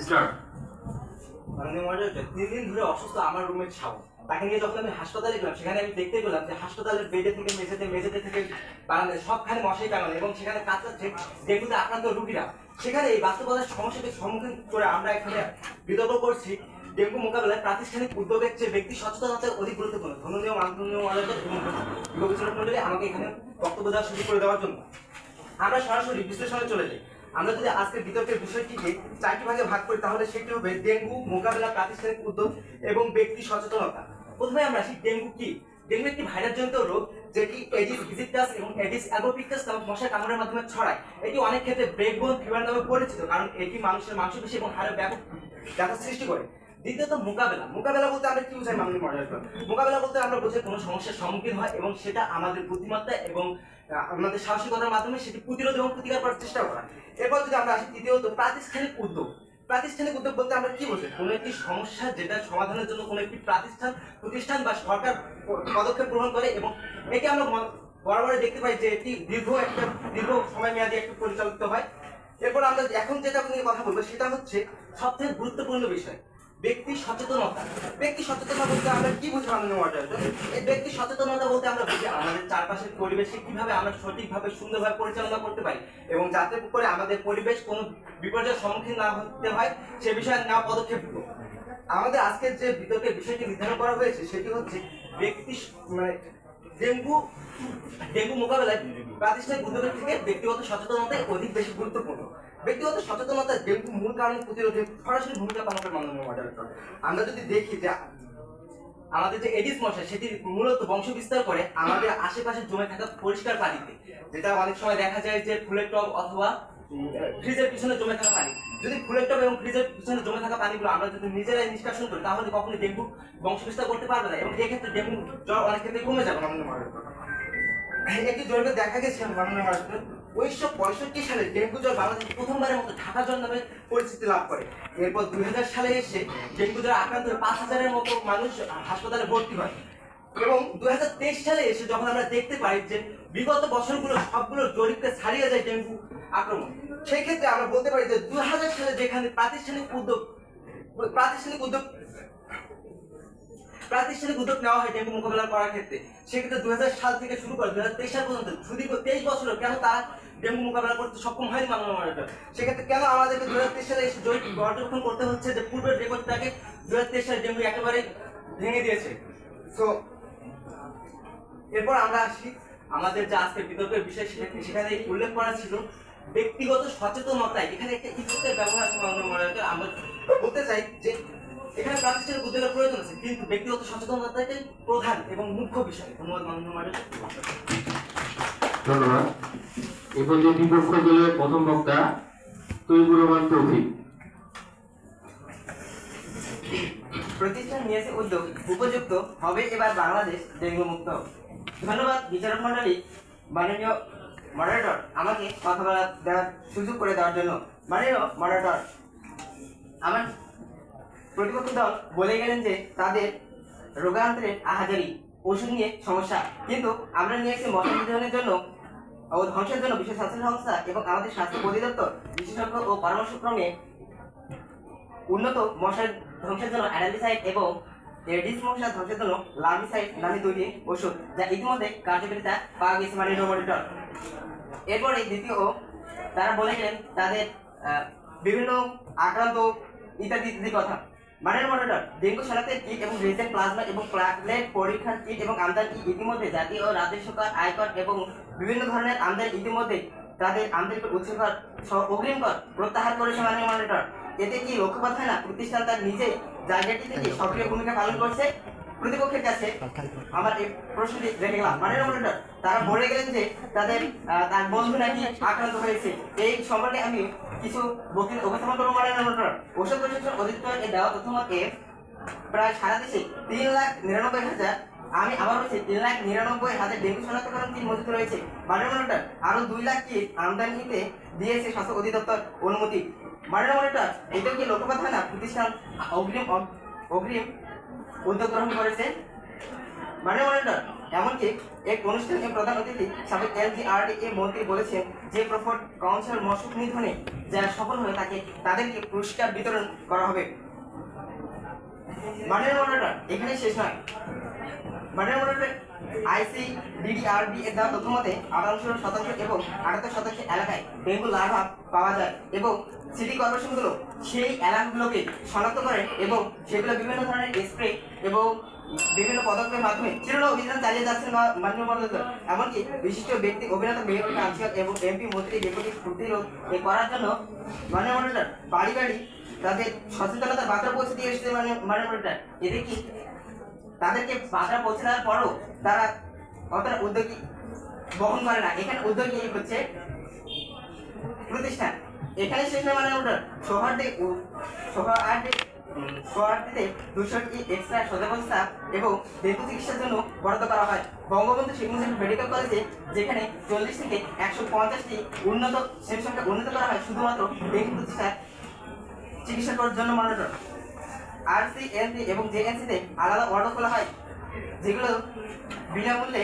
Start. মানে মনে হচ্ছে 3 দিন ধরে অসুস্থ আমার রুমের ছাও। তাকে নিয়ে যখন আমি হাসপাতালে গেলাম সেখানে আমি দেখতে পেলাম যে হাসপাতালের বেডে থেকে মেঝেতে থেকে বারান্দায় সবখানে মশারি টাঙানো এবং সেখানে কাঁচাচ্ছে ডেঙ্গুতে আক্রান্ত রোগীরা। সেখানে এই বাস্তবতার সমস্যাকে সম্মুখীন করে আমরা এখানে বিতর্ক করছি ডেঙ্গু মোকাবেলায় প্রাতিষ্ঠানিক উদ্যোগের চেয়ে ব্যক্তি সচেতনতা অধিক গুরুত্বপূর্ণ। ধন্যনীয় মাননীয় মহারাজা এবং বিবেচনা মন্ডলী আমাকে এখানে বক্তব্য দেওয়ার সুযোগ করে দেওয়ার জন্য। আমরা সরাসরি বিশ্লেষণে চলে যাই। আমরা যদি আজকের বিতর্কের বিষয়টিকে 4টি ভাগে ভাগ করি তাহলে সেটি হবে ডেঙ্গু মোকাবেলা, প্রাতিষ্ঠানিক উদ্যোগ এবং ব্যক্তি সচেতনতা। প্রথমে আমরা আসি ডেঙ্গু কি। ডেঙ্গু একটি ভাইরাসজনিত রোগ যেটি এডিস ভিজিটাস এবং এডিস অ্যাগোপিকাস নামক মশার কামড়ের মাধ্যমে ছড়ায়। এটি অনেক ক্ষেত্রে ব্রেকবোন ফিভার নামে পরিচিত কারণ এটি মানুষের মাংসপেশি এবং হাড়ে ব্যাপক ব্যথা সৃষ্টি করে। দ্বিতীয়ত মোকাবেলা বলতে আমরা কি বুঝাই মাননীয় মহারাজ? মোকাবেলা বলতে আমরা বুঝাই কোনো সমস্যার সম্মুখীন হয় এবং সেটা আমাদের বুদ্ধিমত্তা এবং আমাদের সাহসিকতার মাধ্যমে সেটি প্রতিরোধ এবং প্রতিকার করার চেষ্টা করা। এরপর যদি আমরা আসি তৃতীয়ত প্রাতিষ্ঠানিক উদ্যোগ। প্রাতিষ্ঠানিক উদ্যোগ বলতে আমরা কি বুঝি? কোনো একটি সমস্যা যেটা সমাধানের জন্য কোনো একটি প্রতিষ্ঠান বা সরকার পদক্ষেপ গ্রহণ করে এবং একে আমরা বরাবর দেখতে পাই যে এটি দীর্ঘ সময় মেয়াদী একটু পরিচালিত হয়। এরপর আমরা এখন যেটা নিয়ে কথা বলবো সেটা হচ্ছে সবথেকে গুরুত্বপূর্ণ বিষয় ব্যক্তি সচেতনতা। ব্যক্তি সচেতনতা বলতে আমরা কি বুঝি মাননীয় মহারাজ? এই ব্যক্তি সচেতনতা বলতে আমরা বুঝি আমাদের চারপাশের পরিবেশে কিভাবে আমরা সঠিকভাবে সুন্দরভাবে পরিচালনা করতে পারি এবং যাতে করে আমাদের পরিবেশ কোনো বিপর্যয়ের সম্মুখীন না হতে হয় সে বিষয়ে নেওয়া পদক্ষেপগুলো। আমাদের আজকের যে বিতর্কের বিষয়টি নির্ধারণ করা হয়েছে সেটি হচ্ছে ডেঙ্গু মোকাবেলায় প্রাতিষ্ঠানিক উদ্যোগের থেকে ব্যক্তিগত সচেতনতাই অধিক বেশি গুরুত্বপূর্ণ। ব্যক্তিগত সচেতনতা ডেঙ্গু মূল কারণ প্রতিরোধে সরাসরি ভূমিকা পালন করে মাননীয় মডারেটর। আমরা যদি দেখি যে আমাদের যে এডিস মশা সেটি মূলত বংশ বিস্তার করে আমাদের আশেপাশে জমে থাকা পরিষ্কার পানিতে, যেটা অনেক সময় দেখা যায় যে ফুলের টব অথবা ফ্রিজের পিছনে জমে থাকা পানি। যদি ফুলের টব এবং ফ্রিজের পিছনে জমে থাকা পানিগুলো আমরা যদি নিজেরাই নিষ্কাশন করি তাহলে কখনোই ডেঙ্গু বংশ বিস্তার করতে পারবে না এবং এক্ষেত্রে ডেঙ্গু জ্বর অনেক ক্ষেত্রে কমে যাবে মাননীয় মডারেটর। একটি জরিপে দেখা গেছে মাননীয় মহারাষ্ট্র 1965 সালে ডেঙ্গু জ্বর বাংলাদেশে প্রথমবারের মতো ঢাকা জ্বর নামে পরিচিতি লাভ করে। এরপর 2000 সালে এসে ডেঙ্গু জ্বর আক্রান্ত 5,000-এর মতো মানুষ হাসপাতালে ভর্তি হয় এবং 2023 সালে এসে যখন আমরা দেখতে পাই যে বিগত বছরগুলো সবগুলো জরিপকে ছাড়িয়ে যায় ডেঙ্গু আক্রমণ, সেই ক্ষেত্রে আমরা বলতে পারি যে 2000 সালে যেখানে প্রাতিষ্ঠানিক উদ্যোগ নেওয়া হয় ডেঙ্গু মোকাবেলা করার ক্ষেত্রে, সেক্ষেত্রে 2000 সাল থেকে শুরু করে 2023 সাল পর্যন্ত দীর্ঘ 23 বছর কেন তারা ডেঙ্গু মোকাবেলা করতে সক্ষম হয়নি মাননীয় মহারাজ? সেক্ষেত্রে কেন আমাদেরকে 2023 সালে এসে জরিপ পর্যবেক্ষণ করতে হচ্ছে যে পূর্বের রেকর্ডটাকে 2023 সালে ডেঙ্গু একেবারে ভেঙে দিয়েছে? তো এরপর আমরা আসি আমাদের যে আজকের বিতর্কের বিষয় সেখানে উল্লেখ করা ছিল ব্যক্তিগত সচেতনতায়। এখানে একটা ইফেক্টের ব্যবহার আছে মাননীয় মহারাজ। আমরা বলতে চাই যে এখানে প্রাতিষ্ঠানিক উদ্যোগের প্রয়োজন আছে কিন্তু ব্যক্তিগত সচেতনতাটাই প্রধান এবং মুখ্য বিষয়। ধন্যবাদ মাননীয় মহারাজ। ধন্যবাদ। এই পর্যায়ে বিপক্ষ দলের প্রথম বক্তা তৈবুর রহমান তৌফিক। প্রতিষ্ঠান নিয়েছে উদ্যোগ উপযুক্ত হবে এবার বাংলাদেশ ডেঙ্গু মুক্ত। ধন্যবাদ বিচারক মন্ডলী, মাননীয় মডারেটর আমাকে কথা দেওয়ার সুযোগ করে দেওয়ার জন্য। মাননীয় মডারেটর, আমার প্রতিপক্ষ দল বলে গেলেন যে তাদের রোগান্তরের আহাজারি ওষুধ নিয়ে সমস্যা, কিন্তু আমরা নিয়েছি মশা নিধনের জন্য ও ধ্বংসের জন্য বিশ্ব স্বাস্থ্য সংস্থা এবং আমাদের স্বাস্থ্য অধিদপ্তর বিশেষজ্ঞ ও পরামর্শক্রমে উন্নত মশার ধ্বংসের জন্য অ্যাডালিসাইড এবং এডিস মশা ধ্বংসের জন্য লার্মিসাইড নামে তৈরি ওষুধ, যা ইতিমধ্যে কার্যকারিতা পাওয়া গেছে মাননীয় মডারেটর। এরপরে দ্বিতীয় তারা বলে গেলেন তাদের বিভিন্ন আক্রান্ত ইত্যাদি কথা। মাননীয় মডারেটর, ডেঙ্গু শনাক্তের কিট এবং রিজেন্ট প্লাজমা এবং প্লেটলেট পরীক্ষার কিট এবং আমদানি ইতিমধ্যে জাতীয় ও রাজ্য সরকার আয়কর এবং বিভিন্ন ধরনের আমদানি ইতিমধ্যে তাদের আমদানি উৎসকর অগ্রিম কর প্রত্যাহার করেছে মাননীয় মডারেটর। এতে কি লক্ষ্য কথা হয় না প্রতিষ্ঠান তার নিজে জায়গাটি থেকে সক্রিয় ভূমিকা পালন করছে? প্রতিপক্ষের কাছে আমার এই প্রশ্নটি রেখে গেলাম। মাননীয় মডারেটর, তারা বলে গেলেন যে তার বন্ধু নাকি আক্রান্ত হয়েছে। এই সম্পর্কে আমি কিছু বক্তব্য উপস্থাপন করবো মাননীয় মডারেটর। ঔষধ প্রশাসন অধিদপ্তরের দেওয়া তথ্য মতে প্রায় সারা দেশে 3,99,000 আমি আবার বলছি 3,99,000 ডেঙ্গু শনাক্তকরণ কিট মজুত রয়েছে। মাননীয় মডারেটর, আরো 2 লাখ কিট আমদানিতে দিয়েছে স্বাস্থ্য অধিদপ্তর অনুমতি। মাননীয় মডারেটর, এটাও কি লক্ষ্য কথা না প্রতিষ্ঠান অগ্রিম উদ্যোগ গ্রহণ করেছে? মাননীয় মডারেটর, এমনকি এক অনুষ্ঠানে প্রধান অতিথি সাবেক LGRDA মন্ত্রী বলেছেন যে প্রফট কাউন্সিলর মশক নিধনে যারা সফল হয়ে তাদেরকে পুরস্কার বিতরণ করা হবে। মাননীয় মডারেটর, এখানে শেষ নয়। মাননীয় মডারেটর, ICDDRB এর দেওয়া তথ্য মতে 58% এবং 78% এলাকায় ডেঙ্গু লার্ভা পাওয়া যায় এবং সিটি কর্পোরেশনগুলো সেই এলাকাগুলোকে শনাক্ত করে এবং সেগুলো বিভিন্ন ধরনের স্প্রে এবং বিভিন্ন পদক্ষেপের মাধ্যমে চিরুলো অভিযান চালিয়ে যাচ্ছেন মাননীয় মডারেটর। এমনকি বিশিষ্ট ব্যক্তি অভিনেতা মেয়র কাউন্সিলর এবং MP মন্ত্রী ডেপুটি প্রতিরোধ করার জন্য মাননীয় মডারেটর বাড়ি বাড়ি তাদের সচেতনতার বার্তা পৌঁছে দিয়ে এসেছে। মাননীয় মডারেটর, এদের কি তাদেরকে বার্তা পৌঁছে দেওয়ার পরও তারা অতটা উদ্যোগী বহন করে না। এখানে উদ্যোগী হচ্ছে প্রতিষ্ঠান। এখানে শেষ নয় মাননীয় মডারেটর, সোহার্দিতে 200টি এক্সট্রা সজাগতা এবং ডেঙ্গু চিকিৎসার জন্য বরাদ্দ করা হয়। বঙ্গবন্ধু শেখ মুজিবুর মেডিকেল কলেজে যেখানে 40 থেকে 150টি উন্নত সেট সংখ্যা উন্নত করা হয় শুধুমাত্র ডেঙ্গু চিকিৎসা করার জন্য। মডারেটর, RCNC এবং JNC-তে আলাদা ওয়ার্ড খোলা হয় যেগুলো বিনামূল্যে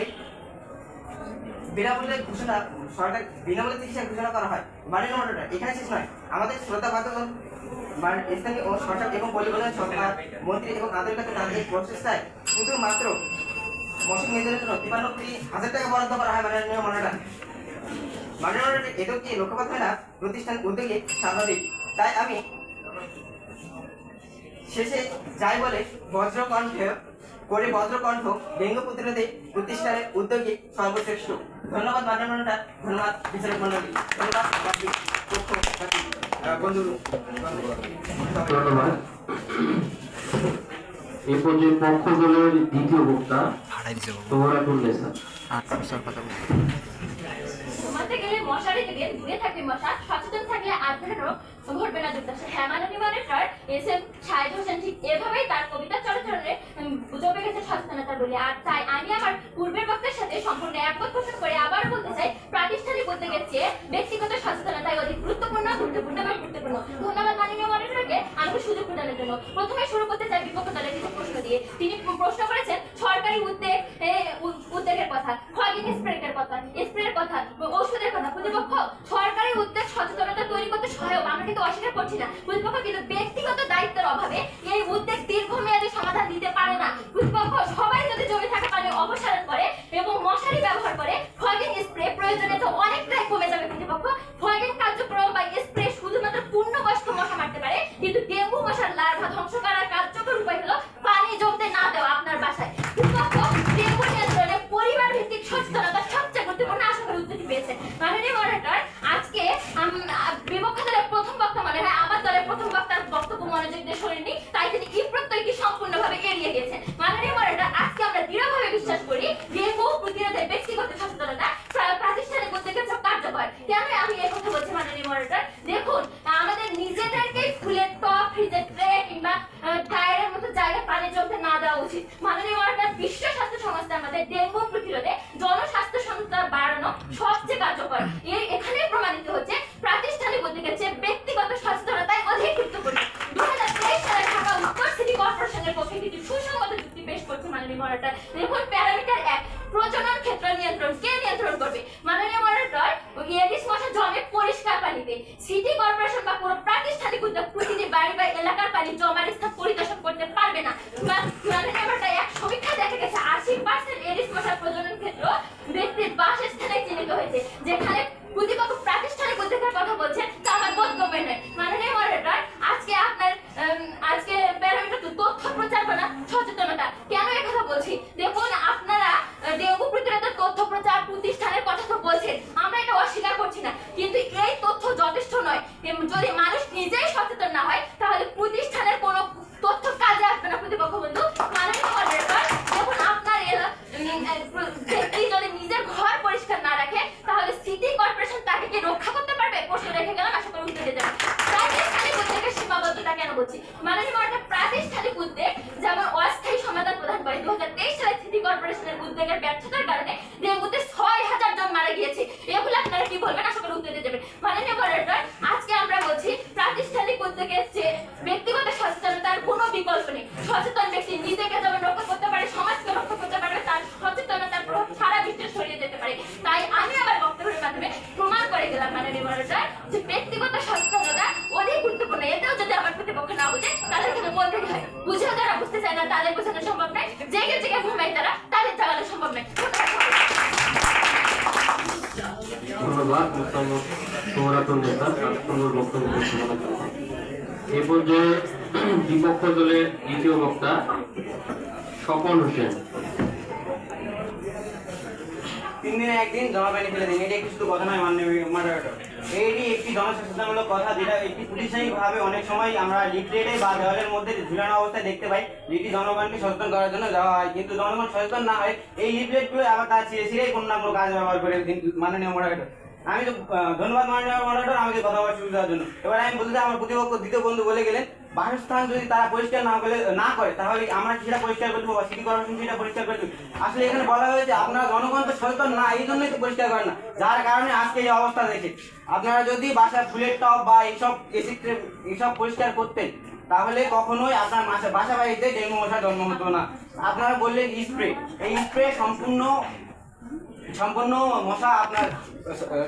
ঘোষণা সরকার বিনামূল্যে চিকিৎসা ঘোষণা করা হয়। মাননীয় মডারেটর, এখানে শেষ নয়। আমাদের শ্রদ্ধাভাজন স্থানীয় ও সরকার এবং পরিবহন সরকার মন্ত্রী এবং আন্তর্জাতিক তাদের প্রচেষ্টায় শুধুমাত্র মশক নিধনের জন্য 53,000 টাকা বরাদ্দ করা হয়। মাননীয় মডারেটর, এটাও কি লক্ষ্যপাত হয় না প্রতিষ্ঠান উদ্যোগে স্বাভাবিক। তাই আমি শেষে যাই বলে বজ্রকণ্ঠ ডেঙ্গু প্রতিরোধে প্রতিষ্ঠানের উদ্যোগী সর্বশ্রেষ্ঠ। ধন্যবাদ মাননীয় মডারেটর, ধন্যবাদ বিচারক মণ্ডলী, ধন্যবাদ বন্ধু। ধন্যবাদ। এই পর্যায়ে পক্ষ দলের দ্বিতীয় বক্তা তোমরাতুন্নেসা। ঘুমাতে গেলে মশারি দিবেন, দূরে থাকবে মশা, সচেতন থাকলে আর ঘটবে না দুর্দশা। হ্যাঁ মাননীয় মডারেটর, SM শাহেদ হোসেন ঠিক এভাবেই তার কবিতা চরিত্রে জমে গেছে সচেতনতা বলে। আর তাই আমি আমার পূর্বের বক্তার সাথে সম্পূর্ণ একমত পোষণ করে আবার বলতে চাই, প্রাতিষ্ঠানিক উদ্যোগের চেয়ে ব্যক্তিগত সচেতনতাই অধিক গুরুত্বপূর্ণ এবং গুরুত্বপূর্ণ। ধন্যবাদ মাননীয় মডারেটরকে আমাকে সুযোগ প্রদানের জন্য। প্রথমে শুরু করতে চাই বিপক্ষ দলের কিছু প্রশ্ন দিয়ে। তিনি প্রশ্ন করেছেন সরকারি উদ্যোগের কথা, ফগিং স্প্রের কথা, ওষুধের কথা। প্রতিপক্ষ সরকারি উদ্যোগ সচেতনতা তৈরি করতে সহায়ক, আমরা কিন্তু অস্বীকার করছি না। প্রতিপক্ষ কিন্তু ব্যক্তিগত দায়িত্বের অভাবে এই উদ্যোগ দীর্ঘমেয়াদী সমাধান দিতে পারে না। প্রতিপক্ষ সবাই যদি জমে থাকা পানি অপসারণ করে এবং মশারি ব্যবহার করে ফগিং স্প্রে প্রয়োজনে তো অনেকটাই কমে যাবে। প্রতিপক্ষ ফগিং কার্যক্রম বা স্প্রে শুধুমাত্র পূর্ণবয়স্ক মশা মারতে পারে, কিন্তু ডেঙ্গু মশার লার্ভা ধ্বংস করার কার্যকর উপায় হলো পানি জমতে না দেওয়া আপনার বাসায়। প্রতিপক্ষ ডেঙ্গু নিয়ন্ত্রণে পরিবার ভিত্তিক সচেতনতা সবচেয়ে গুরুত্বপূর্ণ আশা করি উদ্যোগী পেয়েছে। মাননীয় মডারেটর, আজকে বিপক্ষ দলের প্রথম বক্তা মনে হয় আমার দলের প্রথম বক্তার বক্তব্য মনোযোগ দিয়ে শোনেননি, তাই তিনি এই প্রত্যয়টি সম্পূর্ণভাবে এড়িয়ে গেছেন। মাননীয় মডারেটর, আজকে আমরা দৃঢ়ভাবে বিশ্বাস করি ডেঙ্গু প্রতিরোধে ব্যক্তিগত সচেতনতা প্রাতিষ্ঠানিক উদ্যোগের সব কার্যকর। কেন আমি এই কথা বলছি মাননীয় মডারেটর? দেখুন, আমাদের নিজেদেরকে ফুলের টপ, ফ্রিজের ট্রে কিংবা টায়ারের মতো জায়গায় পানি জমতে না দেওয়া উচিত। মাননীয় মডারেটর, বিশ্ব স্বাস্থ্য সংস্থা আমাদের ডেঙ্গু প্রতিরোধে জনস্বাস্থ্য সংস্থা বাড়ানো সবচেয়ে কার্যকর। এখানে প্রমাণিত হচ্ছে প্রাতিষ্ঠানিক উদ্যোগের চেয়ে ব্যক্তিগত সচেতনতায় অধিক গুরুত্বপূর্ণ। 2023 সালে ঢাকা উত্তর সিটি কর্পোরেশনের পক্ষে কিছু সুসংগত যুক্তি পেশ করছে মাননীয় মডারেটর। দেখুন, প্যারামিটার 1, প্রজনন ক্ষেত্র নিয়ন্ত্রণ কে নিয়ন্ত্রণ করবে? মাননীয় মডারেটর, এডিস মশা জমে পরিষ্কার পানিতে। সিটি কর্পোরেশন বা পুরো প্রাতিষ্ঠানিক উদ্যোগ প্রতিটি বাড়ি বা এলাকার পানি জমার স্থান পরিদর্শন করতে পারবে না। মাননীয় মডারেটর, এক সমীক্ষা দেখা গেছে 80% এডিস মশার প্রজনন ক্ষেত্র ব্যক্তির বাসস্থানে চিহ্নিত হয়েছে। যেখানে প্রতিপক্ষ প্রাতিষ্ঠানিক উদ্যোগের কথা বলছেন তা আমার বোধগম্য নয়। মাননীয় মডারেটর, আজকে প্যারামিটার তথ্য প্রচার করা সচেতনতা। কেন এই কথা বলছি? দেখুন, আপনারা ডেঙ্গু প্রতিরোধের তথ্য প্রচার প্রতিষ্ঠানের কথা তো বলছেন, আমরা এটা অস্বীকার করছি না, কিন্তু এই তথ্য যথেষ্ট নয়। যদি মানুষ নিজেই সচেতন না হয় তাহলে প্রতিষ্ঠানের কোনো তথ্য কাজে আসবে না। প্রতিপক্ষ বন্ধু, মাননীয় মডারেটর, দেখুন, আপনার ব্যক্তি যদি নিজের ঘর পরিষ্কার না রাখে তাহলে সিটি কর্পোরেশন তাকে কি রক্ষা করতে পারবে? প্রশ্ন রেখে গেলাম, আশা করি উত্তর দিতে পারবেন। প্রাতিষ্ঠানিক উদ্যোগের সীমাবদ্ধতা কেন বলছি? মাননীয় মডারেটর, প্রাতিষ্ঠানিক উদ্যোগ যেমন অস্থায়ী সমাধান প্রদান করে। 2023 সালে সিটি কর্পোরেশনের উদ্যোগের ব্যর্থতার কারণে ডেঙ্গুতে 6,000 জন মারা গিয়েছে। এগুলো আপনারা কি বলবেন? আশা করি উত্তর দিতে যাবেন। মাননীয় মডারেটর, আজকে আমরা বলছি প্রাতিষ্ঠানিক উদ্যোগের চেয়ে ব্যক্তিগত সচেতনতার কোনো বিকল্প নেই। সচেতন ব্যক্তি নিজেকে যেমন রক্ষা করতে পারে, সমাজকে রক্ষা করতে পারবে, তার যায় না তাদের বোঝানো সম্ভব নয়, জেগে জেগে ঘুমায় তারা তাদের চালানো সম্ভব নয়। ধন্যবাদ মোসাম্মদ সোহরাতুন নেতা তার সুন্দর বক্তব্য উপস্থাপনের জন্য। এই পর্যায়ে বিপক্ষ দলের দ্বিতীয় বক্তা স্বপন হোসেন। 3 দিনে একদিন জমা পানি ফেলে দিন, এটি একটি শুধু কথা নয় মাননীয় মডারেটর। এটি একটি জনসচেতনমূলক কথা, যেটা একটি পুলিশাহীভাবে অনেক সময় আমরা লিফলেটে বা দেওয়ালের মধ্যে ঝুলানো অবস্থায় দেখতে পাই, যেটি জনগণকে সচেতন করার জন্য দেওয়া হয়। কিন্তু জনগণ সচেতন না হয় এই লিফলেটগুলো আবার তার ছিঁড়ে ছিঁড়ে কোনো না কোনো কাজ ব্যবহার করে মাননীয় মডারেটর। আমি তো ধন্যবাদ মাননীয় মডারেটর আমাকে কথা বলার সুযোগ দেওয়ার জন্য। এবার আমি বলতে চাই, আমার প্রতিপক্ষ দ্বিতীয় বন্ধু বলে গেলেন বাসস্থান যদি তারা পরিষ্কার না করে তাহলে আমরা সেটা পরিষ্কার করে দেবো বা সিটি কর্পোরেশন সেটা পরিষ্কার করে দেবো। আসলে এখানে বলা হয়েছে আপনারা জনগণ তো সচেতন না, এই জন্যই তো পরিষ্কার করেন না, যার কারণে আজকে এই অবস্থা দেখে। আপনারা যদি বাসার ফুলের টব বা এইসব পরিষ্কার করতেন তাহলে কখনোই আপনার বাসা বাড়িতে ডেঙ্গু মশার জন্ম হতো না। আপনারা বললেন স্প্রে, এই স্প্রে সম্পূর্ণ মশা আপনার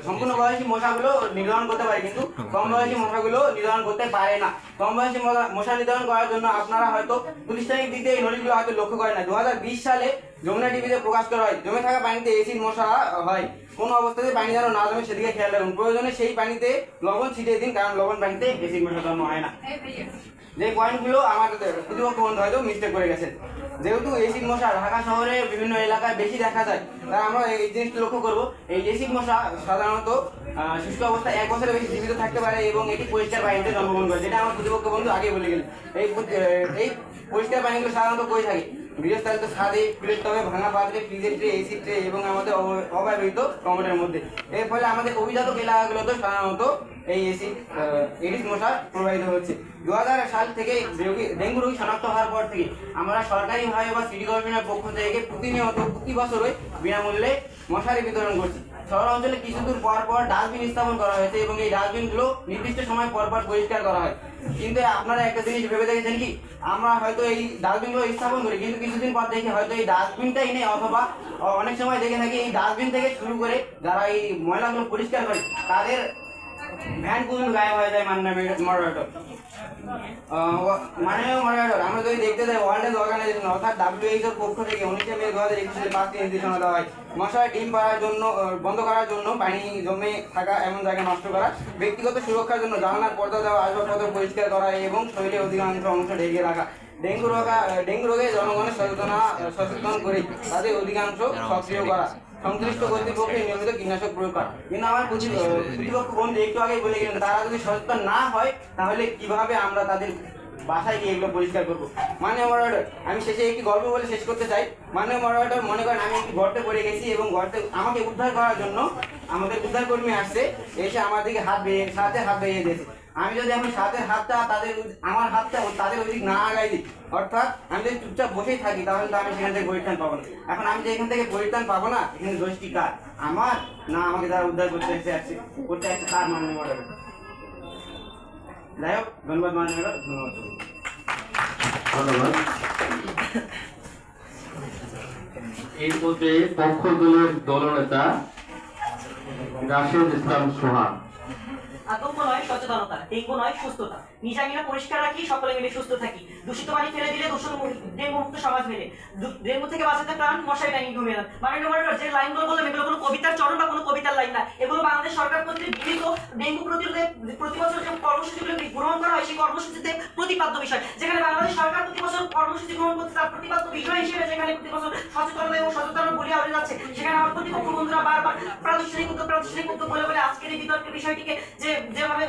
সম্পূর্ণ বয়সী মশাগুলো নির্ধারণ করতে পারে, কিন্তু কম বয়সী মশাগুলো নির্ধারণ করতে পারে না। কম বয়সী মশা নির্ধারণ করার জন্য আপনারা হয়তো প্রতিষ্ঠানিক দিক দিয়ে এই নজিরগুলো হয়তো লক্ষ্য করেন না। 2020 সালে যমুনা টিভিতে প্রকাশ করা হয় জমে থাকা পানিতে এসিড মশা হয়, কোনো অবস্থাতে পানি যেন না জমে সেদিকে খেয়াল রাখুন। প্রয়োজনে সেই পানিতে লবণ ছিটিয়ে দিন, কারণ লবণ পানিতে এসিড মশা জন্ম হয় না। যে পয়েন্টগুলো আমাদের প্রতিপক্ষ বন্ধু হয়তো মিস্টেক করে গেছেন। যেহেতু এসিড মশা ঢাকা শহরে বিভিন্ন এলাকায় বেশি দেখা যায়, তাই আমরা এই জিনিসটা লক্ষ্য করবো। এই এসিড মশা সাধারণত শুষ্ক অবস্থায় 1 বছরের বেশি জীবিত থাকতে পারে এবং এটি পরিষ্কার পানিতে জন্মগ্রহণ করে, যেটা আমার প্রতিপক্ষ বন্ধু আগে বলে গেলেন। এই পরিষ্কার পানিগুলো সাধারণত কই থাকে? গৃহস্থালিত ছাদে, ফুলের টবে, ভাঙা পাত্রে, ফ্রিজের ট্রে, এসি ট্রে এবং আমাদের অব্যবহৃত কমোডের মধ্যে। এর ফলে আমাদের অভিজাতক এলাকাগুলোতে সাধারণত এই এডিস মশা প্রবাহিত হচ্ছে। 2000 সাল থেকে ডেঙ্গু রোগী শনাক্ত হওয়ার পর থেকে আমরা সরকারিভাবে বা সিটি কর্পোরেশনের পক্ষ থেকে প্রতিনিয়ত প্রতি বছরই বিনামূল্যে মশারি বিতরণ করছি। শহর অঞ্চলে কিছু দূর পর পর ডাস্টবিন স্থাপন করা হয়েছে এবং এই ডাস্টবিনগুলো নির্দিষ্ট সময় পর পর পরিষ্কার করা হয়। কিন্তু আপনারা একটা জিনিস ভেবে দেখেছেন কি, আমরা হয়তো এই ডাস্টবিনগুলো স্থাপন করি, কিন্তু কিছুদিন পর দেখি হয়তো এই ডাস্টবিনটাই নেই, অথবা অনেক সময় দেখে থাকি এই ডাস্টবিন থেকে শুরু করে যারা এই ময়লাগুলো পরিষ্কার করে তাদের ভ্যান পর্যন্ত গায়েব হয়ে যায়। মাননীয় মডারেটর, আমরা যদি দেখতে যাই ওয়ার্ল্ড হেলথ অর্গানাইজেশন অর্থাৎ WHO এর পক্ষ থেকে 19 মে 2021 সালে 5টি নির্দেশনা দেওয়া হয়। মশার ডিম পাড়ার জন্য বন্ধ করার জন্য, পানি জমে থাকা এমন জায়গা নষ্ট করা, ব্যক্তিগত সুরক্ষার জন্য জানালার পর্দা দেওয়া, আসবাবপত্র পরিষ্কার করা এবং শরীরের অধিকাংশ অংশ ঢেকে রাখা। ডেঙ্গু রোগে জনগণের সচেতন করে তাদের অধিকাংশ সক্রিয় করা, সংশ্লিষ্ট কর্তৃপক্ষের নিয়মিত কীটনাশক প্রয়োগ করা। কিন্তু আমার প্রতিপক্ষ বন্ধু একটু আগে বলে গেলেন, তারা যদি সচেতন না হয় তাহলে কিভাবে আমরা তাদের বাসায় গিয়ে এগুলো পরিষ্কার করবো? মাননীয় মডারেটর, আমি শেষে একটি গল্প বলে শেষ করতে চাই। মাননীয় মডারেটর, মনে করেন আমি একটি গর্তে পড়ে গেছি এবং গর্তে আমাকে উদ্ধার করার জন্য আমাদের উদ্ধারকর্মী আসছে, এসে আমার দিকে হাত বেরিয়ে দিয়েছে। আমি যদি এখন আমার হাতটা তাদের ওদিক না আগাই দিই, অর্থাৎ আমি যদি চুপচাপ বসেই থাকি, তাহলে তো আমি সেখান থেকে পরিত্রাণ পাবো না। এখন আমি যে এখান থেকে পরিত্রাণ পাবো না, এখানে দোষটি কার? আমার না আমাকে যারা উদ্ধার করতে আসছে তার? মাননীয় মডারেটর, যাই হোক, ধন্যবাদ মাননীয় মডারেটর, ধন্যবাদ। এই পর্যায়ে পক্ষ দলের দলনেতা রাশেদ ইসলাম সোহান। আতঙ্ক নয় সচেতনতা, ডেঙ্গু নয় সুস্থতা। নিজ আঙিনা পরিষ্কার রাখি, সকলে মিলে সুস্থ থাকি। দূষিত পানি ফেলে দিলে ডেঙ্গু মুক্ত সমাজ মেলে। ডেঙ্গু থেকে বাঁচাতে প্রাণ, মশারি টাঙিয়ে ঘুমিয়ে যান। মাননীয় মডারেটর, যে লাইনগুলো বললাম এগুলো কোনো কবিতার চরণ বা কোনো কবিতার লাইন না, এগুলো বাংলাদেশ সরকার কর্তৃক গৃহীত ডেঙ্গু প্রতিরোধে প্রতি বছর যে কর্মসূচিগুলো গ্রহণ করা হয় সেই কর্মসূচিতে প্রতিপাদ্য বিষয়। যেখানে বাংলাদেশ সরকার প্রতি বছর কর্মসূচি গ্রহণ করতে তার প্রতিপাদ্য বিষয় হিসেবে যেখানে প্রতি বছর সচেতনতা এবং সচেতনতা বলিয়া হয়ে যাচ্ছে, সেখানে আমার প্রতিপক্ষ বন্ধুরা বারবার প্রাতিষ্ঠানিক উদ্যোগ বলে আজকের এই বিতর্কের বিষয়টিকে যেভাবে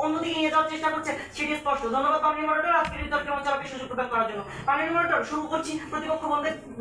অন্যদিকে নিয়ে যাওয়ার চেষ্টা করছে সেটি স্পষ্ট। ধন্যবাদ মাননীয় মডারেটর আজকের বিতর্কের মঞ্চে আমাকে সুযোগ প্রদান করার জন্য। মাননীয় মডারেটর, শুরু করছি প্রতিপক্ষ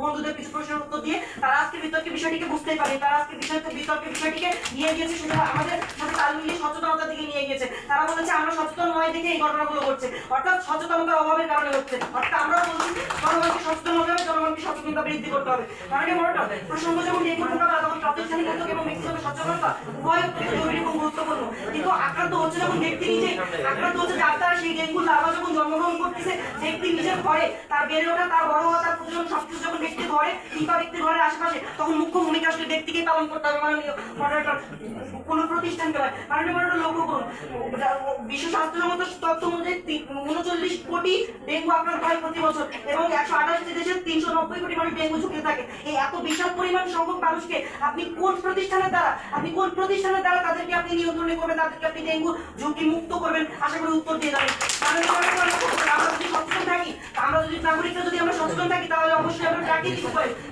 বন্ধুদের কিছু প্রশ্নের উত্তর দিয়ে। তারা আজকের বিতর্কের বিষয়টিকে বুঝতেই পারেনি, তারা আজকের বিতর্কের বিষয়টিকে নিয়ে গিয়েছে শুধু আমাদের সাথে তাল মিলিয়ে সচেতনতার দিকে নিয়ে গিয়েছে। তারা বলেছে আমরা সচেতন নয় দেখে এই ঘটনাগুলো ঘটছে, অর্থাৎ সচেতনতার অভাবের কারণে হচ্ছে। অর্থাৎ আমরাও বলছি জনগণকে সচেতন হতে হবে, জনগণকে সচেতনতা বৃদ্ধি করতে হবে। মাননীয় মডারেটর, প্রসঙ্গ যেমন ডেঙ্গু মোকাবেলা তখন প্রাতিষ্ঠানিক উদ্যোগ এবং ব্যক্তিগত সচেতনতা উভয় অত্যন্ত জরুরি এবং গুরুত্বপূর্ণ। কিন্তু আক্রান্ত হচ্ছে যখন ব্যক্তি নিজে, আক্রান্ত হচ্ছে যার দ্বারা সেই ডেঙ্গুর লার্ভা যখন জন্মগ্রহণ করতেছে, ব্যক্তি নিজের ঘরে, তার বেড়ে ওঠা, তার বড় হওয়া, তার প্রজনন সবকিছু যখন ব্যক্তির ঘরে কিংবা ব্যক্তির ঘরের আশেপাশে, তখন মুখ্য ভূমিকা আসলে ব্যক্তিকেই পালন করতে হবে। মাননীয় মডারেটর, কোনো প্রতিষ্ঠানকে নয়। মাননীয় মডারেটর লক্ষ্য করুন, বিশ্ব স্বাস্থ্য সংস্থার তথ্য অনুযায়ী 39 কোটি ডেঙ্গু আক্রান্ত হয় প্রতি বছর এবং 128টি দেশের 390 কোটি মানুষ ডেঙ্গু ঝুঁকিতে থাকে। এই এত বিশাল পরিমাণ সংখ্যক মানুষকে আপনি কোন প্রতিষ্ঠানের দ্বারা তাদেরকে আপনি নিয়ন্ত্রণ করবেন, তাদেরকে আপনি ডেঙ্গু ঝুঁকি মুক্ত করবেন? আশা করি উত্তর দিয়ে যাবেন। মাননীয় মডারেটর, আমরা যদি সচেতন থাকি, আমরা যদি নাগরিকরা যদি আমরা সচেতন থাকি, তাহলে অবশ্যই আমরা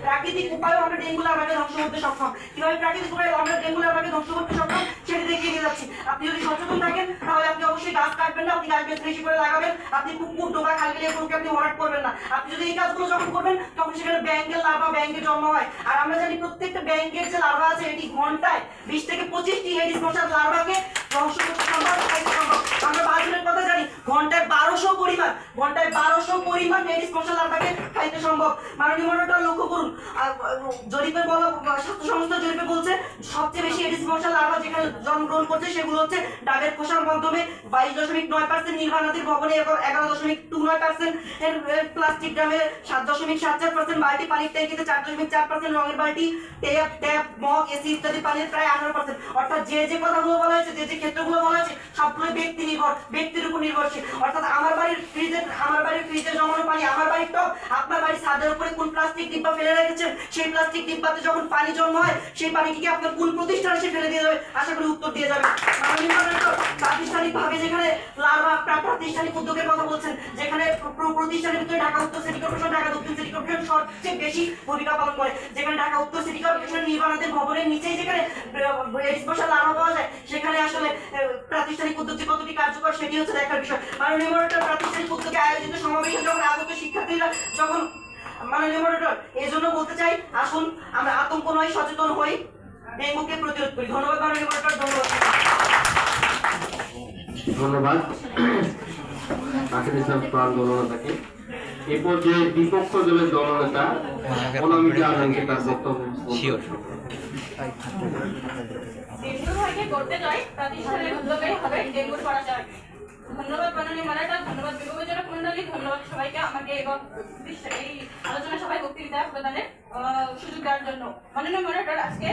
প্রাকৃতিক উপায়ে আমরা ডেঙ্গু লার্ভাকে ধ্বংস করতে সক্ষম। কিভাবে প্রাকৃতিক উপায়ে আমরা ডেঙ্গু লার্ভাকে ধ্বংস করতে সক্ষম সেটা দেখিয়ে দিয়ে যাচ্ছি। আপনি যদি সচেতন থাকেন তাহলে আপনি অবশ্যই গাছ কাটবেন না, আপনি গাছ বেশি করে লাগাবেন, আপনি পুকুর ডোবা খাল বিলে এগুলোকে আপনি ভরাট করবেন না। আপনি যদি এই কাজগুলো যখন করবেন তখন সেখানে ব্যাংকের লার্ভা ব্যাংকে জন্ম হয়। আর আমরা জানি প্রত্যেকটা ব্যাংকের যে লার্ভা আছে এটি ঘন্টায় 20 থেকে 25টি এডিস মশার লার্ভাকে ধ্বংস করতে সম্ভব। আমরা বাজারের কথা জানি, ঘন্টায় 1200 পরিমাণ এডিস মশার লার্ভাকে খাইতে সম্ভব। মাননীয় মডারেটর লক্ষ্য করুন, জরিপে বলা, স্বাস্থ্য সংস্থা জরিপে বলছে সবচেয়ে বেশি এডিস মশার লার্ভা যেখানে জন্মগ্রহণ করছে সেগুলো হচ্ছে ডাবের খোসার মাধ্যমে 22.9%, নির্মাণাধীন ভবনে 11.29%, প্লাস্টিক ড্রামে 7.74%, বালতি পানির ট্যাঙ্কিতে 4.4%, রঙের বালতি, ট্যাপ, মগ, এসি ইত্যাদি পানির প্রায় 18%। অর্থাৎ যে কথাগুলো বলা হয়েছে, যে ক্ষেত্রগুলো বলা হয়েছে সবগুলো ব্যক্তির উপর নির্ভরশীল। অর্থাৎ আমার বাড়ির ফ্রিজে জমানো পানি, আমার বাড়ির টব, আপনার বাড়ির ছাদের উপরে কোন প্লাস্টিক ডিব্বা ফেলে রেখেছেন, সেই প্লাস্টিক ডিব্বাতে যখন পানি জন্ম হয় সেই পানিকে কি আপনার কোন প্রতিষ্ঠান এসে ফেলে দিয়ে যাবে? আশা করি উত্তর দিয়ে যাবে। প্রাতিষ্ঠানিকভাবে যেখানে লার্ভা, প্রাতিষ্ঠানিক উদ্যোগের কথা বলছেন, যেখানে প্রতিষ্ঠানের ভিতরে ঢাকা উত্তর সিটি কর্পোরেশন, ঢাকা দক্ষিণ সিটি কর্পোরেশন সবচেয়ে বেশি ভূমিকা পালন করে। যেখানে ঢাকা উত্তর সিটি কর্পোরেশনের নির্মাণাধীন ভবনের নিচেই যেখানে এডিস মশার লার্ভা পাওয়া যায়, সেখানে আসলে প্রাতিষ্ঠানিক উদ্যোগ যে কতটি কার্যকর সেটি হচ্ছে দেখার বিষয়। মাননীয় মডারেটর, প্রাতিষ্ঠানিক উদ্যোগে আয়োজিত সমাবেশে যখন আগত শিক্ষার্থীরা যখন, মাননীয় মডারেটর, এই জন্য বলতে চাই, আসুন আমরা আতঙ্ক নয় সচেতন হই, ডেঙ্গুকে প্রতিরোধ করি। ধন্যবাদ মাননীয় মডারেটর, ধন্যবাদ। রাশেদ ইসলাম প্রাণ দলনেতাকে। এ পর্যায়ে বিপক্ষ দলের দলনেতা অনামিকা আলমকে তার বক্তব্য ডেঙ্গু ভয়কে করতে চাই, প্রাতিষ্ঠানিক উদ্যোগেই হবে ডেঙ্গুর পরাজয়। ধন্যবাদ মাননীয় মডারেটর, ধন্যবাদ বিবেচক মন্ডলী, ধন্যবাদ সবাইকে আমাকে এই আলোচনা সভায় বক্তৃতা প্রদানের সুযোগ দেওয়ার জন্য। মাননীয় মডারেটর, আজকে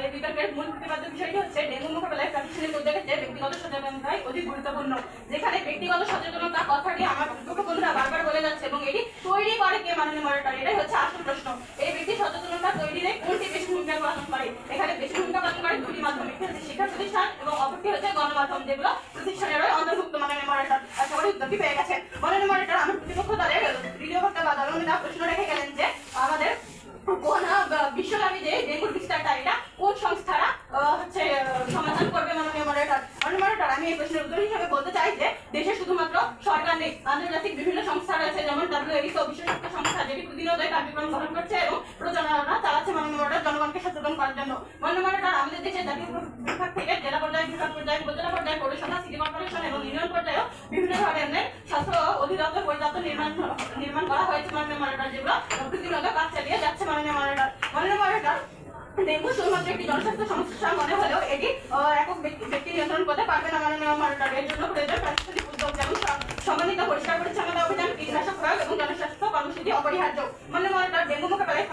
এই বিতর্কের মূল প্রতিপাদ্য বিষয়টি হচ্ছে ডেঙ্গু মোকাবেলায় প্রাতিষ্ঠানিক উদ্যোগের যে ব্যক্তিগত সচেতনতাই অধিক গুরুত্বপূর্ণ। যেখানে ব্যক্তিগত সচেতনতা কথাটি আমার বন্ধুরা বারবার বলে যাচ্ছে এবং এটি তৈরি করে কে? মাননীয় মডারেটর, এটাই হচ্ছে আসল প্রশ্ন। এই ব্যক্তি সচেতনতা তৈরিতে কোনটি বেশি ভূমিকা পালন করে? এখানে বেশি ভূমিকা পালন করে দুটি মাধ্যম, একটি হচ্ছে শিক্ষা প্রতিষ্ঠান এবং অপরটি হচ্ছে গণমাধ্যম, যেগুলো প্রতিষ্ঠানেরই অন্তর্ভুক্ত। মাননীয় মডারেটর, আশা করি উত্তরটি পেয়ে গেছেন। মাননীয় মডারেটর, আমার প্রতিপক্ষ দলের ভিডিও বক্তা বা দলনেতা প্রশ্ন রেখে গেলেন যে আমাদের কোন বিশ্বব্যাপী যে ডেঙ্গুর বিস্তারটা এটা কোন সংস্থারা হচ্ছে সমাধান করবে? মাননীয় মডারেটর, আমি এই প্রশ্নের উত্তর হিসেবে বলতে চাই যে দেশে শুধুমাত্র সরকার নেই, আন্তর্জাতিক বিভিন্ন সংস্থা রয়েছে, যেমন WHO, বিশ্ব স্বাস্থ্য সংস্থা, যেটি প্রতিনিয়ত কার্যক্রম গ্রহণ করছে এবং প্রচারণা চালাচ্ছে মাননীয় মডারেটর জনগণকে সচেতন করার জন্য। মাননীয় মডারেটর, আমাদের দেশে জাতীয় বিভাগ থেকে জেলা পর্যায়ে, বিভাগ পর্যায়ে, উপজেলা পর্যায়ে, পৌরসভা, সিটি কর্পোরেশন এবং ইউনিয়ন পর্যায়েও বিভিন্ন ধরনের স্বাস্থ্য অধিদপ্তর পরিদপ্তর নির্মাণ করা হয়েছে মাননীয় মডারেটর, যেগুলো প্রতিনিয়ত কাজ চালিয়ে যাচ্ছে মাননীয় মডারেটর। মাননীয় মডারেটর, ডেঙ্গু শুধুমাত্র একটি জনস্বাস্থ্য সমস্যা মনে হলেও এটি একক ব্যক্তি নিয়ন্ত্রণ করতে পারবে না মাননীয় মডারেটর। এর জন্য প্রয়োজন প্রাতিষ্ঠানিক উদ্যোগ, যেমন সমন্বিত পরিষ্কার পরিচ্ছন্নতা অভিযান, কীটনাশক প্রয়োগ এবং জনস্বাস্থ্য কর্মসূচি অপরিহার্য। মাননীয় মডারেটর, ডেঙ্গু মোকাবেলায়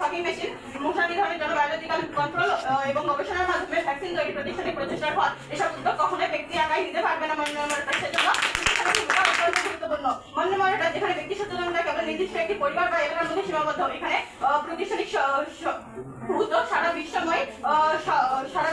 ফগিং মেশিন, মশা নিধনের জন্য বায়োলজিক্যাল কন্ট্রোল এবং গবেষণার মাধ্যমে ভ্যাকসিন তৈরি প্রতিষ্ঠানিক প্রচেষ্টার ফল। এসব উদ্যোগ কখনোই ব্যক্তি একাই নিতে পারবে না মাননীয় মডারেটর, সেজন্য গুরুত্বপূর্ণ। মাননীয় মডারেটর, যেখানে ব্যক্তি সচেতনতা কেবল নির্দিষ্ট একটি পরিবার বা এলাকার মধ্যে সীমাবদ্ধ, এখানে প্রাতিষ্ঠানিক উদ্যোগ সারা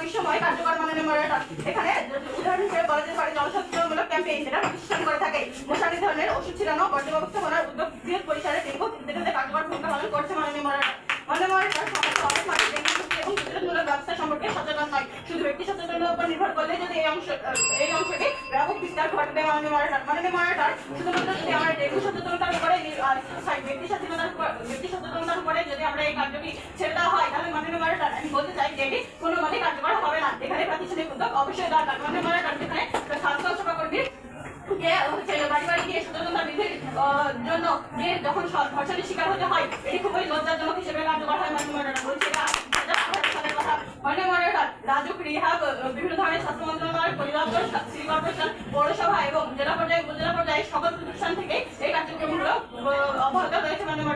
বিশ্বময় কার্যকর। মাননীয় মডারেটর, এখানে উদাহরণ হিসেবে বলা যেতে পারে জনসচেতনমূলক ক্যাম্পেইন, যেটা প্রতিষ্ঠান করে থাকে। মশা নিধনের ওষুধ ছিটানো, বর্জ্য ব্যবস্থাপনার উদ্যোগ বৃহৎ পরিসরে ডেঙ্গু প্রতিরোধে কার্যকর ভূমিকা পালন করছে মাননীয় মডারেটর। মাননীয় মডারেটর, অনেক মানুষ ডেঙ্গু মুক্তি এবং প্রতিরোধমূলক ব্যবস্থা সম্পর্কে সচেতন নয়। শুধু ব্যক্তি সচেতনতার উপর নির্ভর করলে যদি এই অংশটি ব্যাপক বিস্তার ঘটবে মাননীয় মডারেটর। মাননীয় মডারেটর, শুধুমাত্র যদি আমরা ডেঙ্গু সচেতনতার উপরে ব্যক্তি সচেতনতার উপরে যদি আমরা এই কার্যটি ছেড়ে দেওয়া হয়, তাহলে মাননীয় মডারেটর, আমি বলতে চাই যে এটি কোনো মানে কার্যকর হবে না। এখানে প্রাতিষ্ঠানিক উদ্যোগ অবশ্যই দরকার। মাননীয় মডারেটর, যেখানে স্বাস্থ্য সেবাকর্মীর বাড়ি বাড়ি গিয়ে সচেতনতা বৃদ্ধির জন্য গিয়ে যখন ধর্ষণের শিকার হতে হয়, এটি খুবই লজ্জাজনক হিসেবে কার্যকর হয় মাননীয় মডারেটর। বলছি এটা 2018 সালের কথা। মাননীয় মডারেটর, রাজুক, রিহাব, বিভিন্ন ধরনের স্বাস্থ্য মন্ত্রণালয়, পরিদপ্তর, সিটি কর্পোরেশন, পৌরসভা এবং জেলা পর্যায়ে সকল প্রতিষ্ঠান থেকে এই কার্যক্রমগুলো অব্যাহত রয়েছে। মাননীয়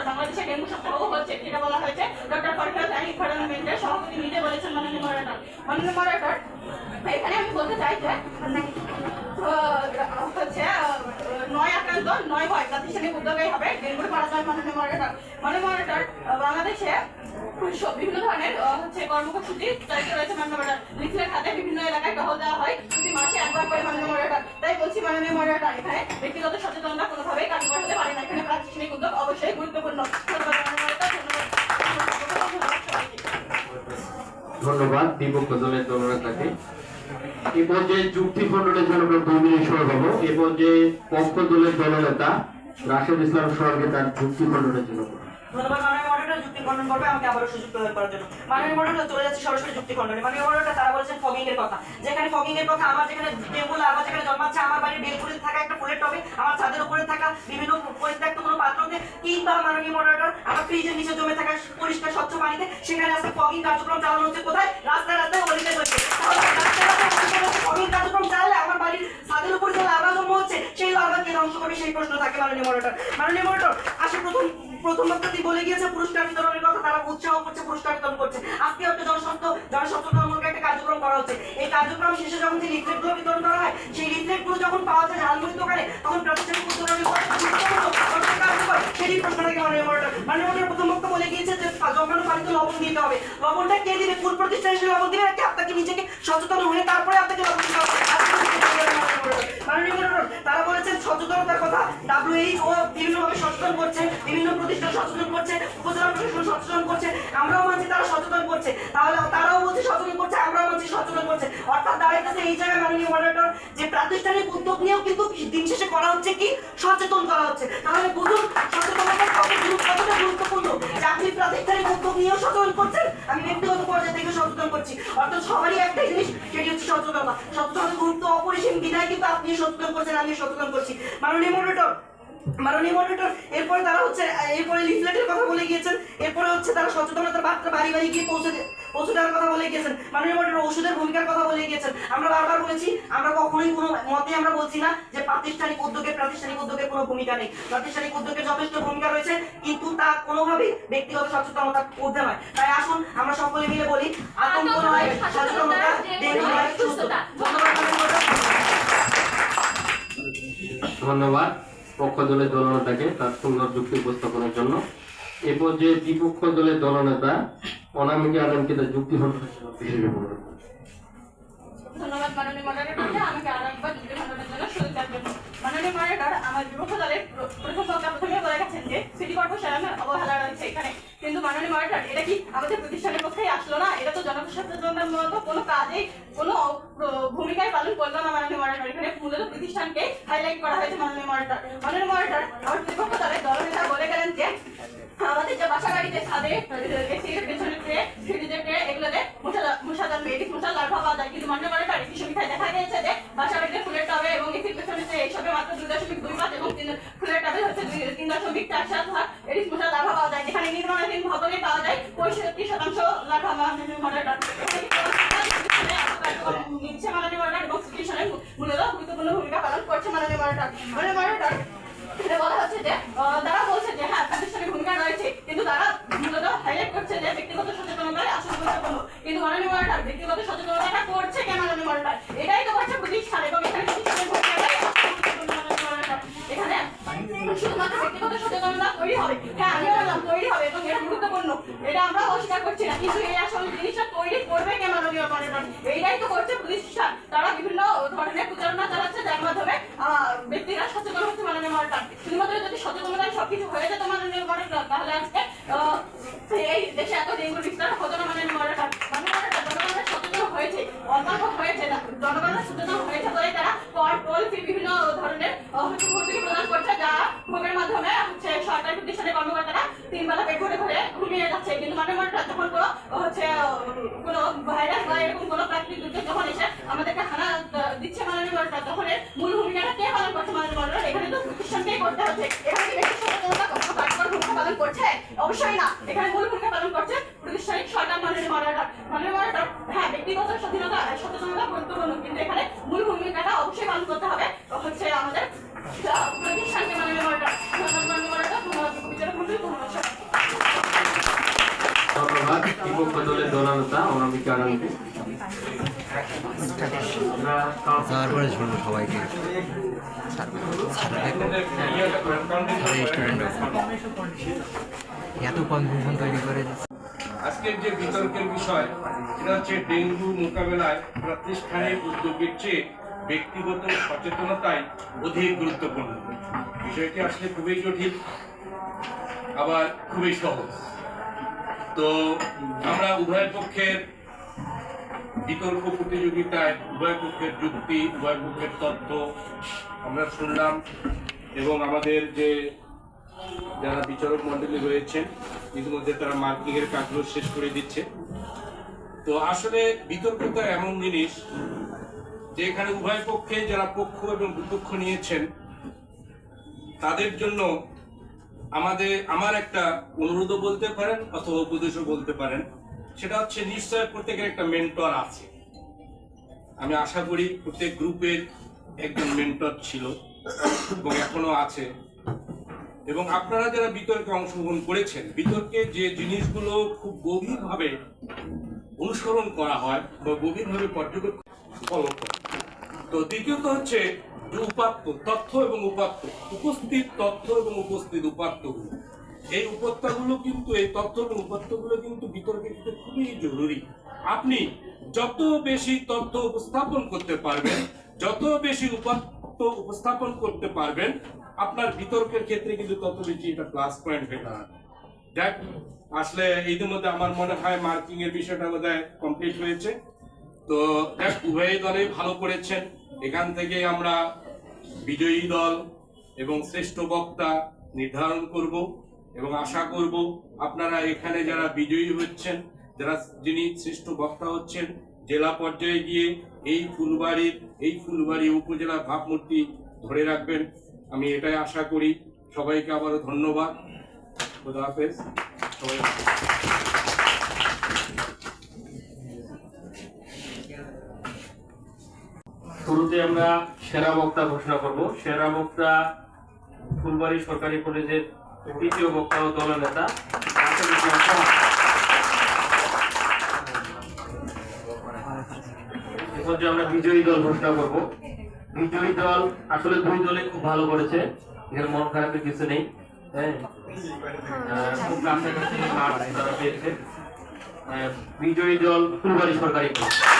বাংলাদেশে ডেঙ্গু সপ্তাহ হচ্ছে, যেটা বলা হয়েছে ডক্টর ফরিদ অ্যান্ড এনভায়রনমেন্টের সভাপতি নিজে বলেছেন মাননীয় মডারেটর। এখানে আমি বলতে চাই যে হচ্ছে 9 আক্রান্ত 9 ভয় প্রাতিষ্ঠানিক উদ্যোগেই হবে ডেঙ্গুর পরাজয়। মাননীয় মডারেটর বাংলাদেশে বিভিন্ন ধরনের হচ্ছে কর্মসূচি চালিত রয়েছে। মাননীয় লিফলেট হাতে বিভিন্ন এলাকায় টহল দেওয়া হয় প্রতি মাসে একবার করে। মাননীয় মডারেটর, তাই বলছি মাননীয় মডারেটর, এখানে ব্যক্তিগত সচেতনতা কোনোভাবেই কার্যকর হতে পারে না, এখানে প্রাতিষ্ঠানিক উদ্যোগ অবশ্যই গুরুত্বপূর্ণ। ধন্যবাদ বিপক্ষ দলের দলনেতাকে। এই পর্যায়ে যুক্তি খণ্ডনের জন্য আমরা 2 মিনিট সময় পাবো। এই পর্যায়ে পক্ষ দলের দলনেতা রাশেদ ইসলাম সোহানকে তার যুক্তি খণ্ডনের জন্য। ধন্যবাদ মাননীয় মডারেটর। যুক্তি খণ্ডন করবে আমাকে আবারও সুযোগ প্রদান করার জন্য। মাননীয় মডারেটর, চলে যাচ্ছে সরাসরি যুক্তি খণ্ডনে। মাননীয় মডারেটর, তারা বলেছেন ফগিং এর কথা, যেখানে ফগিং এর কথা আমার যেখানে ডেঙ্গু লার্ভা যেখানে জন্মাচ্ছে আমার বাড়ির বেলকুড়িতে থাকা একটা ফুলের টবে, আমার ছাদের উপরে থাকা বিভিন্ন পরিত্যক্ত কোনো পাত্রতে, কিংবা মাননীয় মডারেটর আমার ফ্রিজের নিচে জমে থাকা পরিষ্কার স্বচ্ছ পানিতে, সেখানে আজকে ফগিং কার্যক্রম চালানো হচ্ছে। কোথায়? রাস্তায় রাস্তায় অলিতে হচ্ছে। ফগিং কার্যক্রম চালালে আমার বাড়ির ছাদের উপরে যে লার্ভা জন্ম হচ্ছে, সেই লার্ভা কে ধ্বংস করবে, সেই প্রশ্ন থাকে। মাননীয় মডারেটর আসে প্রথম বক্তাটি বলে গিয়েছে পুরস্কার বিতরণের কথা, তারা উৎসাহ করছে, পুরস্কার বিতরণ করছে। আজকে একটা জনসচেতনমূলক একটা কার্যক্রম করা হচ্ছে। এই কার্যক্রম শেষে যখন যে লিফলেটগুলো বিতরণ করা হয়, সেই লিফলেটগুলো যখন পাওয়া যায় ঝালমুড়ির দোকানে, তখন প্রাতিষ্ঠানিক উদ্যোগের সেই প্রশ্নটাকে মাননীয় মডারেটর প্রথম বক্তা বলে গিয়েছে যে জমানো পানিতে লবণ দিতে হবে। লবণটা কে দিবে? কোন প্রতিষ্ঠানে সে লবণ দিবে? আপনাকে নিজেকে সচেতন হয়ে তারপরে আপনাকে লবণ দিতে হবে। মাননীয় মডারেটর, তারা বলেছেন সচেতনতার কথা। WHO বিভিন্নভাবে সচেতন করছে, বিভিন্ন প্রতিষ্ঠান সচেতন করছে, উপজেলা প্রশাসন সচেতন করছে, আমরাও মানছি তারা সচেতন করছে, তাহলে তারাও বলছে সচেতন করছে, আমরাও মানছি সচেতন করছে। অর্থাৎ দাঁড়াইতেছে এই জায়গায় মাননীয় মডারেটর যে প্রাতিষ্ঠানিক উদ্যোগ নিয়েও কিন্তু দিন শেষে করা হচ্ছে কি? সচেতন করা হচ্ছে। তাহলে বুঝুন সচেতনতা কতটা গুরুত্বপূর্ণ যে আপনি প্রাতিষ্ঠানিক উদ্যোগ নিয়েও সচেতন করছেন, আমি ব্যক্তিগত পর্যায়ে থেকে সচেতন করছি। অর্থাৎ সবারই একটাই জিনিস, সেটি হচ্ছে সচেতনতা। সচেতনতার গুরুত্ব অপরিসীম বিধায় কিন্তু আপনি সচেতন করছেন, আমি সচেতন করছি। মাননীয় মডারেটর, এরপরে তারা হচ্ছে এরপরে লিফলেটের কথা বলে গিয়েছেন, এরপরে হচ্ছে তারা সচেতনতার বার্তা বাড়ি বাড়ি গিয়ে পৌঁছে দেওয়ার কথা বলে গিয়েছেন। মাননীয় মডারেটর ওষুধের ভূমিকার কথা বলে গিয়েছেন। আমরা বারবার বলেছি, আমরা কখনোই কোনো মতে আমরা বলছি না যে প্রাতিষ্ঠানিক উদ্যোগের কোনো ভূমিকা নেই। প্রাতিষ্ঠানিক উদ্যোগের যথেষ্ট ভূমিকা রয়েছে, কিন্তু তা কোনোভাবেই ব্যক্তিগত সচেতনতার ঊর্ধ্বে নয়। তাই আসুন আমরা সকলে মিলে বলি, আতঙ্ক নয় সচেতনতা, ডেঙ্গু নয় সুস্থতা। ধন্যবাদ পক্ষ দলের দলনেতাকে তার সুন্দর যুক্তি উপস্থাপনের জন্য। এ পর্যায়ে বিপক্ষ দলের দলনেতা অনামিকা আলমকে তার যুক্তি খণ্ডনের জন্য বিশেষ অনুরোধ। ধন্যবাদ মাননীয় মডারেটরকে আমাকে আরেকবার যুক্তি খণ্ডনের জন্য সুযোগ দেওয়ার জন্য। মাননীয় মডারেটর, আমার বিপক্ষ দলের প্রথম বক্তা প্রথমে বলে গেছেন যে সিটি কর্পোরেশনের অবহেলা রয়েছে এখানে, কিন্তু মাননীয় মডারেটর, এটা কি আমাদের প্রতিষ্ঠানের পক্ষেই আসলো না? এটা তো জনসচেতনতামূলক কোনো কাজেই কোনো ভূমিকায় পালন করলো না মাননীয় মডারেটর। এখানে মূলত প্রতিষ্ঠানকে হাইলাইট করা হয়েছে। মাননীয় মডারেটর, আমার বিপক্ষ দলের দলনেতা বলে গেলেন যে আমাদের যে বাসা বাড়িতে ছাদে এসির পেছনে ট্রে, ফ্রিজের ট্রে, এগুলোতে মশা জন্মে, এডিস মশার লার্ভা পাওয়া যায়। কিন্তু মাননীয় মডারেটর, একটি সমীক্ষায় দেখা গিয়েছে যে বাসা বাড়িতে ফুলের টবে এবং এসির পেছনে ট্রে এইসবে মাত্র 2.25 এবং ফুলের টবে হচ্ছে 3.47 ভাগ এডিস মশার লার্ভা পাওয়া যায়, যেখানে নির্মাণাধীন ভবনে পাওয়া যায় 65% লার্ভা। মাননীয় মডারেটর, নিচ্ছে মাননীয় মডারেটর এবং সিটিশনের মূলত গুরুত্বপূর্ণ ভূমিকা পালন করছে মাননীয় মডারেটর। বলা হচ্ছে যে তারা বলছে যে হ্যাঁ প্রাতিষ্ঠানিক ভূমিকা রয়েছে, কিন্তু তারা মূলত হাইলাইট করছে যে ব্যক্তিগত সচেতনতায় আসলে গুরুত্বপূর্ণ। কিন্তু মাননীয় মডারেটর, ব্যক্তিগত সচেতনতাটা করছে কে মাননীয় মডারেটর? এটাই তো করছে প্রতিষ্ঠান, এবং এখানে প্রতিষ্ঠানের ভূমিকাটাই এখানে শুধুমাত্র ব্যক্তিগত সচেতনতা তৈরি হবে। হ্যাঁ, আমিও বললাম তৈরি হবে এবং এটা গুরুত্বপূর্ণ, এটা আমরা অস্বীকার করছি না, কিন্তু এই আসল জিনিসটা তৈরি করবে কে মাননীয় মডারেটর? এইটাই তো করছে প্রতিষ্ঠান। তারা বিভিন্ন ধরনের প্রচারণা চালাচ্ছে, যার মাধ্যমে ব্যক্তিরা সচেতন হচ্ছে মাননীয় মডারেটর। শুধুমাত্র যদি সচেতনতায় সবকিছু হয়ে যেত মাননীয় মডারেটর, তাহলে আজকে এই দেশে এত ডেঙ্গুর বিস্তার হতো না মাননীয় মডারেটর। জনগণের সচেতন হয়েছে, অল্প হয়েছে না, জনগণের সচেতন হয়েছে বলে তারা টোল ফি বিভিন্ন ধরনের ভর্তুকি প্রদান করছে, যা ভোগের মাধ্যমে হচ্ছে সরকারি প্রতিষ্ঠানের কর্মকর্তারা 3 বেলা পেট ভরে ধরে ঘুমিয়ে যাচ্ছে। কিন্তু মাননীয় মডারেটর, যখন কোনো ভাইরাস বা এরকম কোনো প্রাকৃতিক দুর্যোগ যখন এসে আমাদেরকে হানা দিচ্ছে মাননীয় মডারেটর, তখন মূল ভূমিকাটা কে পালন করছে মাননীয় মডারেটর? এখানে তো প্রতিষ্ঠানকেই করতে হচ্ছে। এখানে কি ব্যক্তি সচেতনতা কার্যকর ভূমিকা পালন করছে? অবশ্যই না, এখানে মূল ভূমিকা পালন করছে প্রতিষ্ঠানিক সরকার মাননীয় মডারেটর। হ্যাঁ, আগামীতে আমরা তারপরে শুনবো সবাইকে এত কনফিউশন তৈরি করে আজকের যে বিতর্কের বিষয় সেটা হচ্ছে ডেঙ্গু মোকাবেলায় প্রাতিষ্ঠানিক উদ্যোগের চেয়ে ব্যক্তিগত সচেতনতাই অধিক গুরুত্বপূর্ণ। বিষয়টি আসলে খুবই জটিল, আবার খুবই সহজ। তো আমরা উভয় পক্ষের বিতর্ক প্রতিযোগিতায় উভয় পক্ষের যুক্তি, উভয় পক্ষের তথ্য আমরা শুনলাম, এবং আমাদের যে যারা বিচারক মণ্ডলী রয়েছেন ইতিমধ্যে তারা মার্কিং এর কাজগুলো শেষ করে দিচ্ছে। তো আসলে বিতর্কতা এমন জিনিস যে এখানে উভয় পক্ষে যারা পক্ষ এবং বিপক্ষ নিয়েছেন তাদের জন্য আমার একটা অনুরোধও বলতে পারেন অথবা উপদেশও বলতে পারেন। সেটা হচ্ছে নিশ্চয় প্রত্যেকের একটা মেন্টর আছে। আমি আশা করি প্রত্যেক গ্রুপের একজন মেন্টর ছিল এবং এখনো আছে। এবং আপনারা যারা বিতর্কে অংশগ্রহণ করেছেন, বিতর্কে যে জিনিসগুলো খুব গভীরভাবে অনুসরণ করা হয় বা গভীরভাবে পর্যবেক্ষণ ফলো করে। তো দ্বিতীয়ত হচ্ছে যে উপাত্ত, তথ্য এবং উপাত্ত, উপস্থিত তথ্য এবং উপস্থিত উপাত্তগুলো, এই উপাত্তগুলো কিন্তু, এই তথ্য এবং উপাত্তগুলো কিন্তু বিতর্কের ক্ষেত্রে খুবই জরুরি। আপনি যত বেশি তথ্য উপস্থাপন করতে পারবেন, যত বেশি উপাত্ত উপস্থাপন করতে পারবেন, আপনার বিতর্কের ক্ষেত্রে কিন্তু তত বেশি এটা প্লাস পয়েন্ট হয়ে দাঁড়াবে। দেখ আসলে ইতিমধ্যে আমার মনে হয় মার্কিং এর বিষয়টা বোধহয় কমপ্লিট হয়েছে। তো দেখ উভয় দলে ভালো করেছেন। এখান থেকে আমরা বিজয়ী দল এবং শ্রেষ্ঠ বক্তা নির্ধারণ করব এবং আশা করব আপনারা এখানে যারা বিজয়ী হচ্ছেন, যিনি শ্রেষ্ঠ বক্তা হচ্ছেন, জেলা পর্যায়ে গিয়ে এই ফুলবাড়ি উপজেলা ভাবমূর্তি ধরে রাখবেন। আমি এটাই আশা করি। সবাইকে আবারও ধন্যবাদ। খোদা হাফেজ। সবাই শুরুতে আমরা সেরা বক্তা ঘোষণা করব। সেরা বক্তা ফুলবাড়ি সরকারি কলেজের তৃতীয় বক্তা ও দলনেতা রাসেল ইসলাম সোহাগ। এরপর আমরা বিজয়ী দল ঘোষণা করব। বিজয়ী দল আসলে দুই দলে খুব ভালো করেছে, এখানে মন খারাপের কিছু নেই। হ্যাঁ, খুব কাছাকাছি মাঠ তারা পেয়েছে। বিজয়ী দল ফুলবাড়ি সরকারি কলেজ।